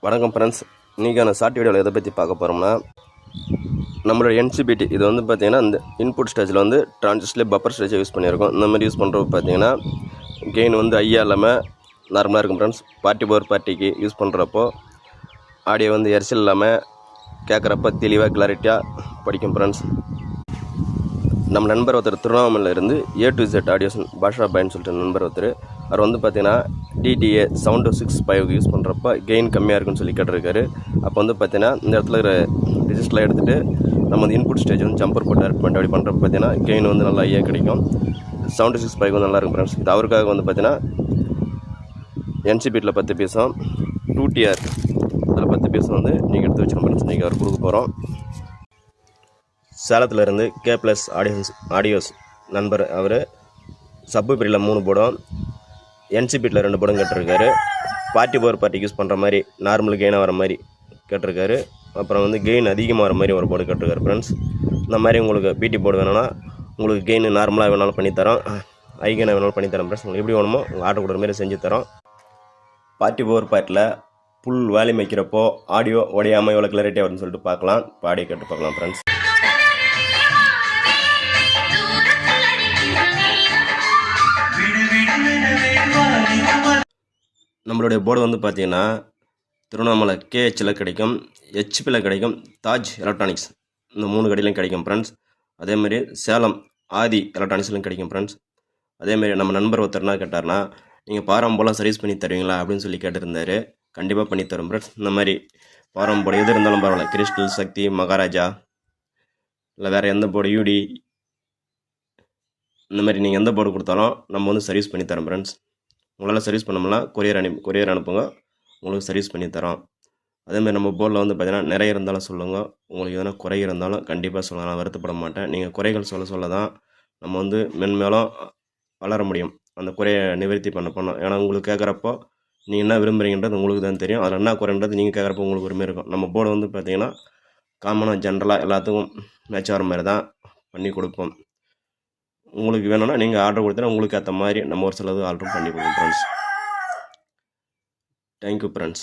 வணக்கம் ஃப்ரெண்ட்ஸ், இன்றைக்கான ஷார்ட் வீடியோவில் எதை பற்றி பார்க்க போகிறோம்னா, நம்மளோட என்சிபிடி இது வந்து பார்த்திங்கன்னா இந்த இன்புட் ஸ்டேஜில் வந்து டிரான்சிஸ்டர்லேயே பப்பர் ஸ்டேஜை யூஸ் பண்ணியிருக்கோம். இந்த மாதிரி யூஸ் பண்ணுறப்ப பார்த்திங்கன்னா கெயின் வந்து ஐயா இல்லாமல் நார்மலாக இருக்கும் ஃப்ரெண்ட்ஸ். பார்ட்டிக்கு யூஸ் பண்ணுறப்போ ஆடியோ வந்து எரிச்சல் இல்லாமல் கேட்குறப்ப தெளிவாக கிளாரிட்டியாக படிக்கும் ஃப்ரெண்ட்ஸ். நம்ம நண்பர் ஒருத்தர் திருவண்ணாமலையில் இருந்து A to Z ஆடியோஸ் பாஷா பாயின்னு சொல்லிட்டு நண்பர் ஒருத்தர், அவர் வந்து பார்த்தீங்கன்னா DTA சவுண்டு 6.5 யூஸ் பண்ணுறப்ப கெயின் கம்மியாக இருக்குன்னு சொல்லி கேட்டிருக்காரு. அப்போ வந்து பார்த்தீங்கன்னா இந்த இடத்துல இருக்கிற ரிஜிஸ்டரில் எடுத்துகிட்டு நம்ம வந்து இன்புட் ஸ்டேஜ் வந்து ஜம்பர் போட்டு டேரக்ட் பண்ணி அப்படி பண்ணுறப்ப பார்த்தீங்கன்னா கெயின் வந்து நல்லா ஐயா கிடைக்கும். சவுண்டு 6.5 வந்து நல்லாயிருக்கும் ஃப்ரெண்ட்ஸ். இது அவருக்காக வந்து பார்த்தீங்கன்னா என்சிபியில் 10 பீஸும் 2TR அதில் 10 பீஸும் வந்து நீங்கள் எடுத்து வச்சுக்கணும் ஃப்ரெண்ட்ஸ். நீங்கள் அவர் கொடுக்க போகிறோம். சேலத்திலேருந்து K+ ஆடியோஸ் நண்பர், அவர் சப்பு பிரியில் 3 போர்டும் என்சிபியில் 2 போர்டும் கேட்டிருக்காரு. பார்ட்டிக்கு யூஸ் பண்ணுற மாதிரி நார்மல் கெயினாக வர மாதிரி கேட்டிருக்காரு. அப்புறம் வந்து கெயின் அதிகமாக வர மாதிரி ஒரு போர்டு கேட்டிருக்காரு ஃப்ரெண்ட்ஸ். இந்த மாதிரி உங்களுக்கு பிடி போர்டு வேணும்னா உங்களுக்கு கெயின் நார்மலாக வேணாலும் பண்ணித்தரோம், ஹை கெயினாக வேணாலும் பண்ணித்தரோம் ஃப்ரெண்ட்ஸ். உங்களுக்கு எப்படி வேணுமோ உங்கள் ஆர்டர் கொடுக்குற மாதிரி செஞ்சு தரோம். பார்ட்டியில் ஃபுல் வேல்யூம் வைக்கிறப்போ ஆடியோ உடையாமல் எவ்வளோ கிளாரிட்டியாக வரும்னு சொல்லிட்டு பார்க்கலாம். இப்போ ஆடியோ கேட்டு பார்க்கலாம் ஃப்ரெண்ட்ஸ். நம்மளுடைய போர்டு வந்து பார்த்தீங்கன்னா திருவண்ணாமலை KHல கிடைக்கும், HPல கிடைக்கும், தாஜ் எலக்ட்ரானிக்ஸ் இந்த 3 கடையிலையும் கிடைக்கும் ஃப்ரெண்ட்ஸ். அதேமாதிரி சேலம் ஆதி எலக்ட்ரானிக்ஸ்லையும் கிடைக்கும் ஃப்ரெண்ட்ஸ். அதேமாதிரி நம்ம நண்பர் ஒருத்தர் என்ன கேட்டார்னா, நீங்கள் பாரம்போலாம் சர்வீஸ் பண்ணி தருவீங்களா அப்படின்னு சொல்லி கேட்டிருந்தார். கண்டிப்பாக பண்ணி தரோம் ஃப்ரெண்ட்ஸ். இந்த மாதிரி பாரம்போர்டு எது இருந்தாலும் பரவாயில்ல, கிறிஸ்டல், சக்தி, மகாராஜா இல்லை வேறு எந்த போர்டு, UD இந்த மாதிரி நீங்கள் எந்த போர்டு கொடுத்தாலும் நம்ம வந்து சர்வீஸ் பண்ணி தரோம் ஃப்ரெண்ட்ஸ். உங்களால் சர்வீஸ் பண்ணோம்னா கொரியர் அனுப்புங்க, உங்களுக்கு சர்வீஸ் பண்ணி தரோம். அதேமாதிரி நம்ம போர்டில் வந்து பார்த்தீங்கன்னா நிறைய இருந்தாலும் சொல்லுங்கள், உங்களுக்கு எதனா குறை இருந்தாலும் கண்டிப்பாக சொல்லுங்கள், நான் வருத்தப்பட மாட்டேன். நீங்கள் குறைகள் சொல்ல தான் நம்ம வந்து மென்மேலும் வளர முடியும், அந்த குறையை நிவர்த்தி பண்ணோம். ஏன்னா உங்களுக்கு கேட்குறப்போ நீங்கள் என்ன விரும்புகிறீங்கன்றது உங்களுக்கு தான் தெரியும். அதில் என்ன குறைன்றது நீங்கள் கேட்குறப்போ உங்களுக்கு ஒரு மாதிரி இருக்கும். நம்ம போர்டு வந்து பார்த்திங்கன்னா காமனாக ஜென்ரலாக எல்லாத்துக்கும் மேட்ச் ஆகிற மாதிரி தான் பண்ணி கொடுப்போம். உங்களுக்கு வேணும்னா நீங்கள் ஆர்டர் கொடுத்தா உங்களுக்கு ஏற்ற மாதிரி நம்ம ஒரு சிலது ஆர்டரும் பண்ணி கொடுப்போம் ஃப்ரெண்ட்ஸ். Thank you friends.